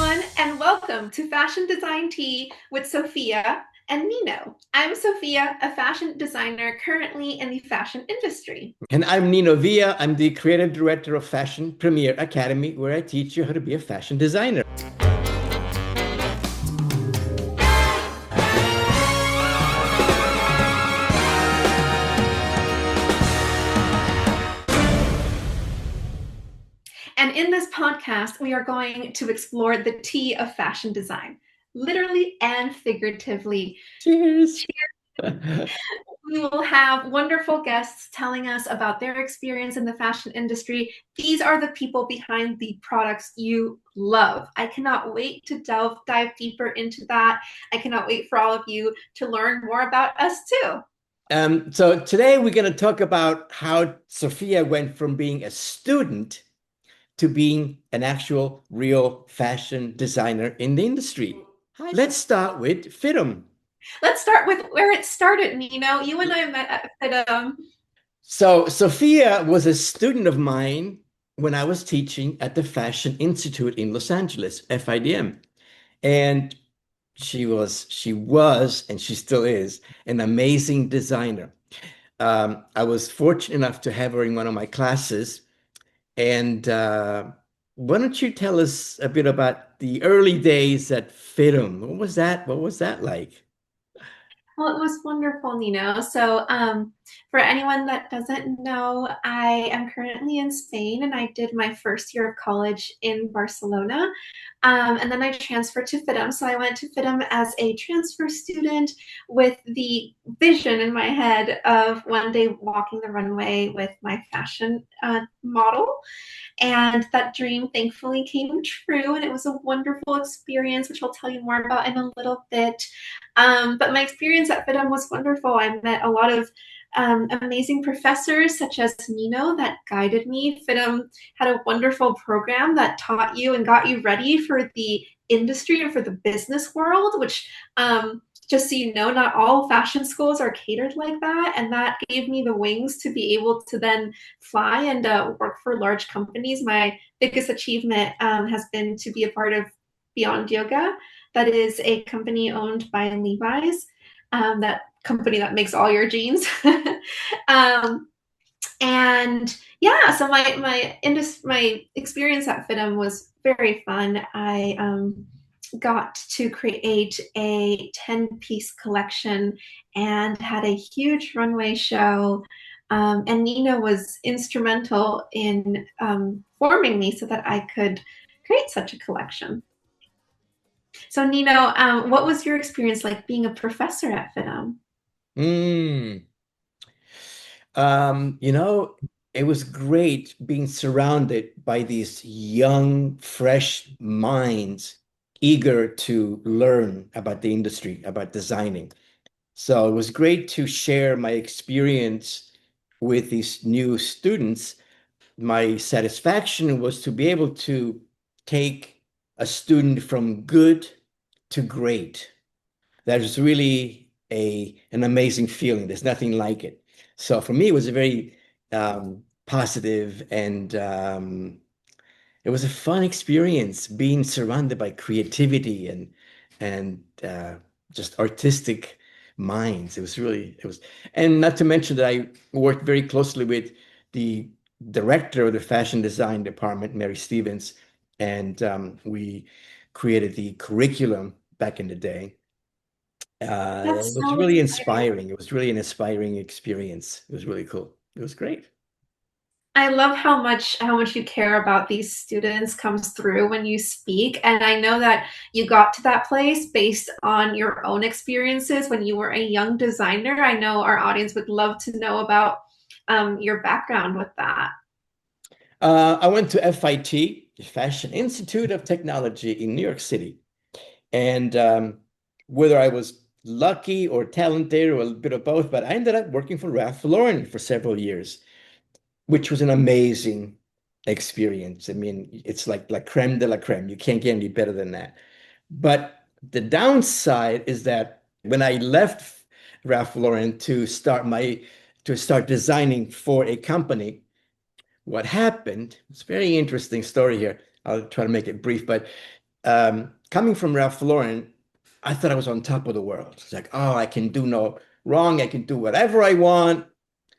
everyone, and welcome to Fashion Design Tea with Sophia and Nino. I'm Sophia, a fashion designer currently in the fashion industry. And I'm Nino Villa. I'm the creative director of Fashion Premier Academy, where I teach you how to be a fashion designer. And in this podcast, we are going to explore the tea of fashion design, literally and figuratively. Cheers. We will have wonderful guests telling us about their experience in the fashion industry. These are the people behind the products you love. I cannot wait to dive deeper into that. I cannot wait for all of you to learn more about us too. So today we're going to talk about how Sophia went from being a student to being an actual real fashion designer in the industry. Let's start with FIDM. Let's start with where it started, Nino. You and I met at FIDM. So Sophia was a student of mine when I was teaching at the Fashion Institute in Los Angeles, FIDM. And and she still is an amazing designer. I was fortunate enough to have her in one of my classes. And why don't you tell us a bit about the early days at FIDM? What was that? What was that like? Well, it was wonderful, Nino. For anyone that doesn't know, I am currently in Spain and I did my first year of college in Barcelona. And then I transferred to FIDM. So I went to FIDM as a transfer student with the vision in my head of one day walking the runway with my fashion model. And that dream thankfully came true, and it was a wonderful experience, which I'll tell you more about in a little bit. But my experience at FIDM was wonderful. I met a lot of amazing professors such as Nino that guided me. FIDM had a wonderful program that taught you and got you ready for the industry and for the business world, which just so you know, not all fashion schools are catered like that. And that gave me the wings to be able to then fly and work for large companies. My biggest achievement has been to be a part of Beyond Yoga. That is a company owned by Levi's, that company that makes all your jeans. um, and yeah, so my experience at FIDM was very fun. I got to create a 10-piece collection and had a huge runway show. And Nina was instrumental in forming me so that I could create such a collection. So, Nino, what was your experience like being a professor at FIDM? Mm. Um, you know, it was great being surrounded by these young, fresh minds eager to learn about the industry, about designing. So it was great to share my experience with these new students. My satisfaction was to be able to take a student from good to great. That is really an amazing feeling. There's nothing like it. So for me, it was a very positive and it was a fun experience being surrounded by creativity and just artistic minds. And not to mention that I worked very closely with the director of the fashion design department, Mary Stevens, and we created the curriculum back in the day. It That's was so really exciting. inspiring. It was really an inspiring experience. It was really cool. It was great. I love how much you care about these students comes through when you speak. And I know that you got to that place based on your own experiences when you were a young designer. I know our audience would love to know about your background with that. I went to FIT, the Fashion Institute of Technology in New York City. And whether I was lucky or talented or a bit of both, but I ended up working for Ralph Lauren for several years, which was an amazing experience. I mean, it's like la creme de la creme. You can't get any better than that. But the downside is that when I left Ralph Lauren to start designing for a company, what happened, it's a very interesting story here. I'll try to make it brief, but coming from Ralph Lauren, I thought I was on top of the world. It's like, oh, I can do no wrong. I can do whatever I want.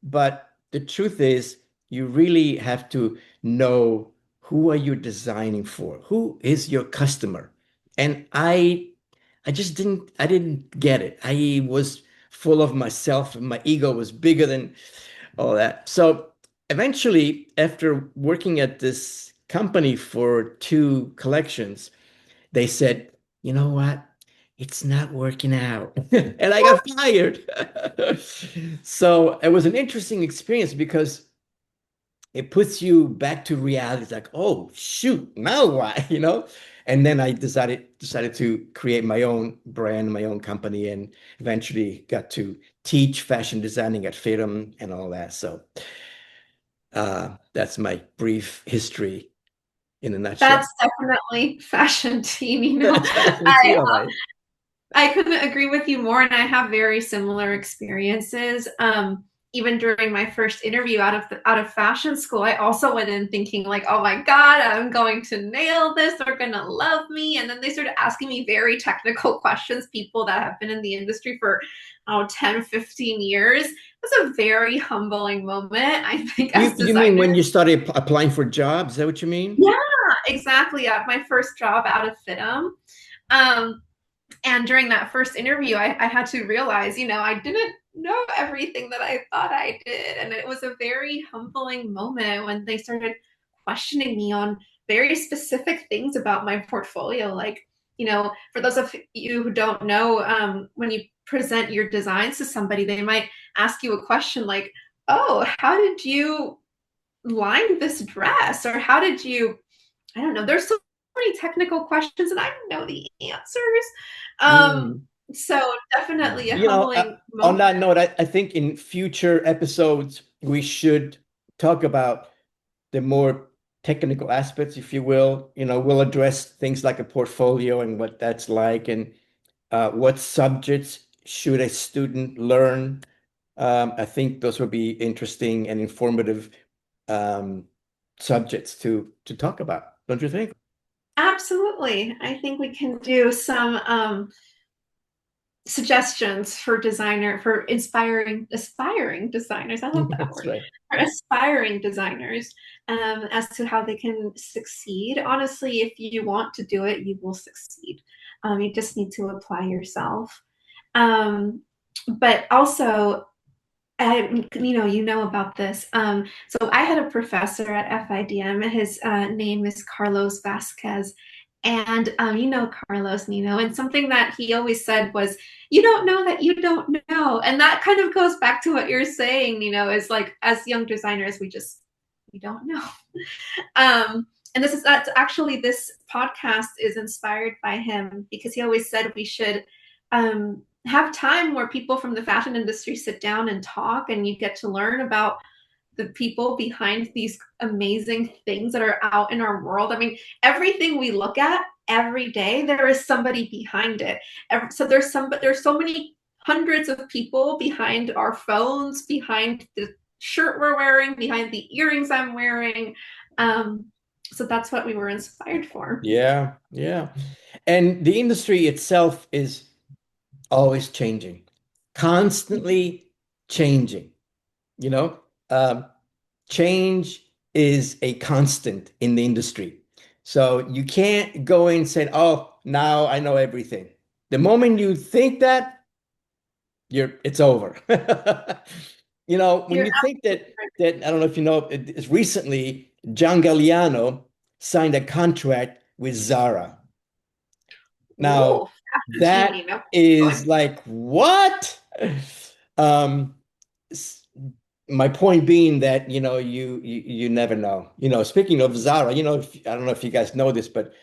But the truth is, you really have to know who are you designing for? Who is your customer? And I didn't get it. I was full of myself and my ego was bigger than all that. So eventually, after working at this company for two collections, they said, you know what? It's not working out. And I got fired. So it was an interesting experience because it puts you back to reality. It's like, oh shoot, now what? And then I decided to create my own brand, my own company, and eventually got to teach fashion designing at FIDM and all that. So that's my brief history in a nutshell. That's definitely fashion team, That's fashion I too, all right. I couldn't agree with you more, and I have very similar experiences. Even during my first interview out of fashion school, I also went in thinking like, "Oh my God, I'm going to nail this. They're gonna love me." And then they started asking me very technical questions. People that have been in the industry for 10, 15 years. It was a very humbling moment, I think, You as you mean when designers. you started applying for jobs? Is that what you mean? Yeah, exactly. At my first job out of FIDM. Um, and during that first interview, I had to realize, I didn't know everything that I thought I did. And it was a very humbling moment when they started questioning me on very specific things about my portfolio. Like, for those of you who don't know, when you present your designs to somebody, they might ask you a question like, oh, how did you line this dress? Or how did you I don't know. There's so many technical questions, and I don't know the answers. Um, Mm. so definitely a You know, humbling on moment. that note, I think in future episodes we should talk about the more technical aspects, if you will. We'll address things like a portfolio and what that's like, and what subjects should a student learn. I think those would be interesting and informative um, subjects to talk about, don't you think? Absolutely. I think we can do some suggestions for aspiring designers. I love that That's word. right. For aspiring designers, as to how they can succeed. Honestly, if you want to do it, you will succeed. You just need to apply yourself. But also, you know about this. So I had a professor at FIDM. His name is Carlos Vasquez, and Carlos, Nino. And something that he always said was, "You don't know that you don't know," and that kind of goes back to what you're saying. Is like as young designers, we don't know. And that's actually this podcast is inspired by him because he always said we should have time where people from the fashion industry sit down and talk, and you get to learn about the people behind these amazing things that are out in our world. I mean, everything we look at every day, there is somebody behind it. So there's so many hundreds of people behind our phones, behind the shirt we're wearing, behind the earrings I'm wearing. Um, so that's what we were inspired for. Yeah, yeah. And the industry itself is always changing, constantly changing, you know? Um, Change is a constant in the industry. So you can't go in and say, oh, now I know everything. The moment you think that, it's over. When You're you think that I don't know if you know, it's recently John Galliano signed a contract with Zara. Now, Ooh, fashion team, that is like what? Um, s- my point being that you never know. Speaking of Zara, I don't know if you guys know this, but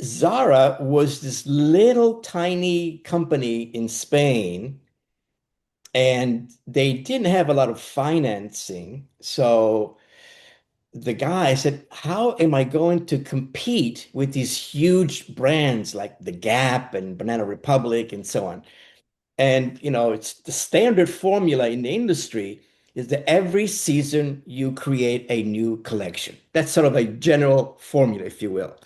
Zara was this little tiny company in Spain, and they didn't have a lot of financing. So the guy said, how am I going to compete with these huge brands like The Gap and Banana Republic and so on? And it's the standard formula in the industry is that every season you create a new collection. That's sort of a general formula, if you will.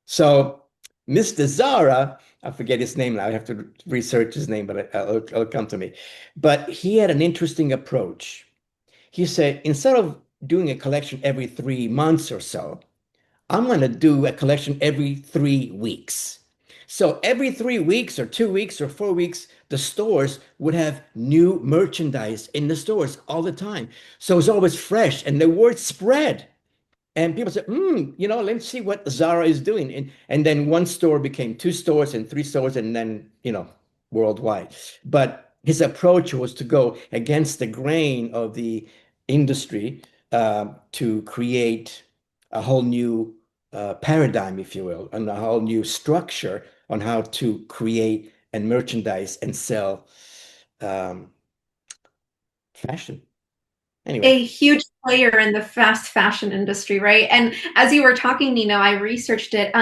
So Mr. Zara, I forget his name now. I have to research his name, but it'll come to me. But he had an interesting approach. He said, instead of doing a collection every 3 months or so, I'm going to do a collection every 3 weeks. So every 3 weeks or 2 weeks or 4 weeks, the stores would have new merchandise in the stores all the time. So it's always fresh and the word spread. And people said, let's see what Zara is doing. And then one store became two stores and three stores and then, worldwide. But his approach was to go against the grain of the industry to create a whole new paradigm, if you will, and a whole new structure on how to create and merchandise and sell um, fashion. Anyway, A huge player in the fast fashion industry, right? And as you were talking, Nino, I researched it.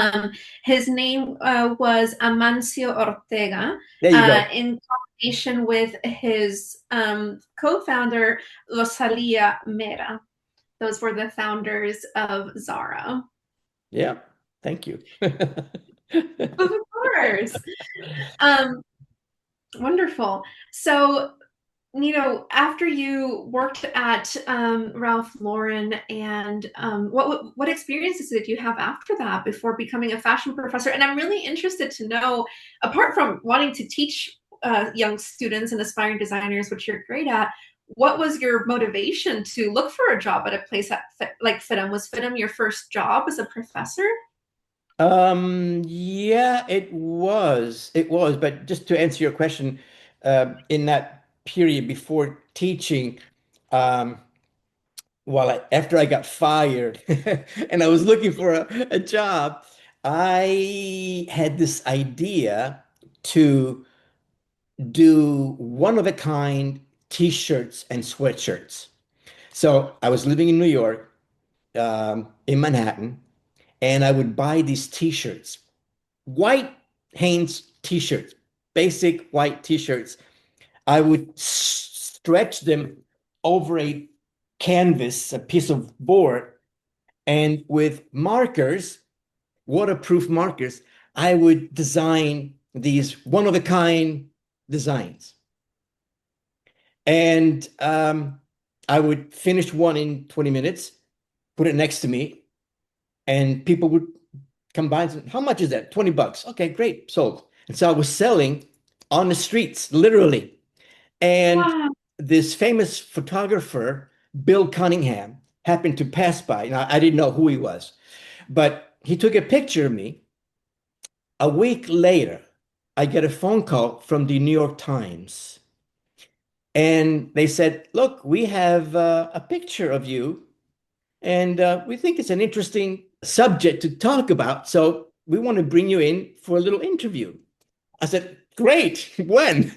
His name was Amancio Ortega, there you go. in combination with his co-founder Rosalia Mera. Those were the founders of Zara. Yeah, thank you. Of course. Um, Wonderful. So after you worked at Ralph Lauren, and what experiences did you have after that before becoming a fashion professor? And I'm really interested to know, apart from wanting to teach young students and aspiring designers, which you're great at, what was your motivation to look for a job at a place like FIDM? Was FIDM your first job as a professor? Yeah, it was. It was. But just to answer your question, in that period before teaching, um, after I got fired and I was looking for a job, I had this idea to do one of a kind t-shirts and sweatshirts. So I was living in New York, in Manhattan, and I would buy these t-shirts, white Hanes t-shirts, basic white t-shirts. I would stretch them over a canvas, a piece of board, and with markers, waterproof markers, I would design these one-of-a-kind designs. And I would finish one in 20 minutes, put it next to me, and people would come by and say, how much is that? 20 bucks. Okay, great, sold. And so I was selling on the streets, literally. And Wow. this famous photographer, Bill Cunningham, happened to pass by. Now, I didn't know who he was, but he took a picture of me. A week later, I get a phone call from the New York Times. And they said, look, we have a picture of you, and we think it's an interesting subject to talk about. So we want to bring you in for a little interview. I said, great. When?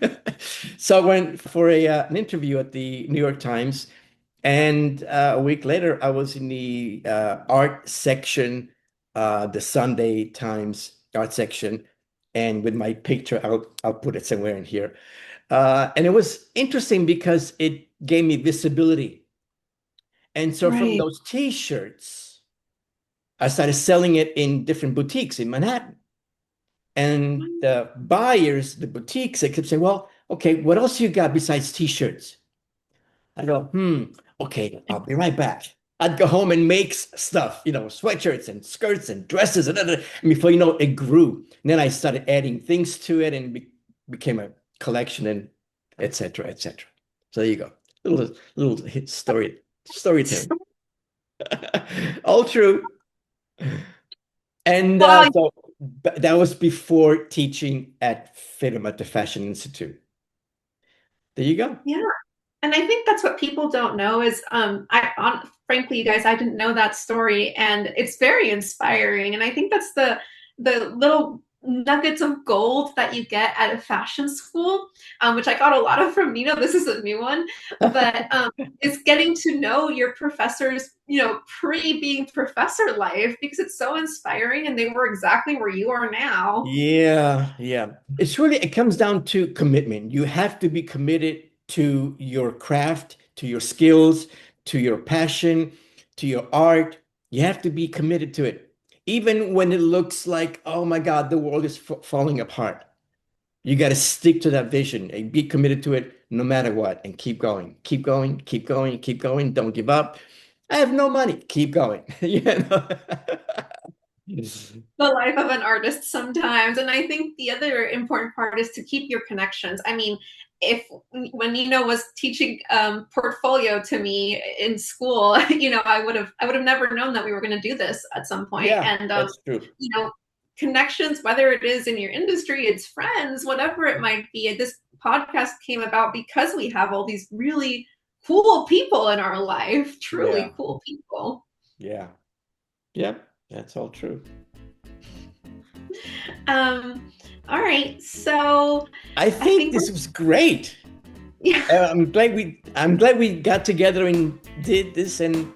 So I went for an interview at the New York Times. And a week later, I was in the art section, the Sunday Times art section. And with my picture, I'll put it somewhere in here. And it was interesting because it gave me visibility. And so from Right. those t-shirts, I started selling it in different boutiques in Manhattan. And the buyers, the boutiques, they kept saying, well, okay, what else you got besides t-shirts? I go, okay, I'll be right back. I'd go home and make stuff, sweatshirts and skirts and dresses. And before you know it, it grew. And then I started adding things to it and became a collection and et cetera, et cetera. So there you go. Little hit storytelling. All true. And Wow. so that was before teaching at FIDM at the Fashion Institute. There you go. Yeah. And I think that's what people don't know is frankly, you guys, I didn't know that story, and it's very inspiring. And I think that's the little nuggets of gold that you get at a fashion school, which I got a lot of from Nino. This is a new one, but is getting to know your professors, pre being professor life, because it's so inspiring, and they were exactly where you are now. Yeah, yeah. It comes down to commitment. You have to be committed to your craft, to your skills, to your passion, to your art. You have to be committed to it. even when it looks like, oh my God, the world is falling apart. You got to stick to that vision and be committed to it no matter what, and keep going, keep going, keep going, keep going. Don't give up. I have no money. Keep going. You know? The life of an artist sometimes. And I think the other important part is to keep your connections. I mean, if when Nino was teaching portfolio to me in school, I would have never known that we were going to do this at some point. Yeah, And that's true. connections, whether it is in your industry, it's friends, whatever it might be. This podcast came about because we have all these really cool people in our life, Yeah, truly cool people. yeah, yep, that's all true. Um, all right, so I I think think we're this was great. yeah. I'm glad we got together and did this, and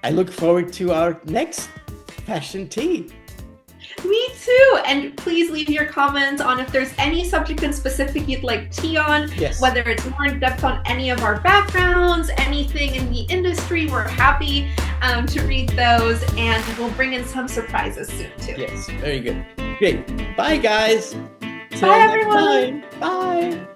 I look forward to our next fashion tea. Me too. And please leave your comments on if there's any subject in specific you'd like tea on, Yes. whether it's more in depth on any of our backgrounds, anything in the industry. We're happy to read those, and we'll bring in some surprises soon too. Yes, very good. Great. Bye, guys. Bye, Till next everyone. time. Bye.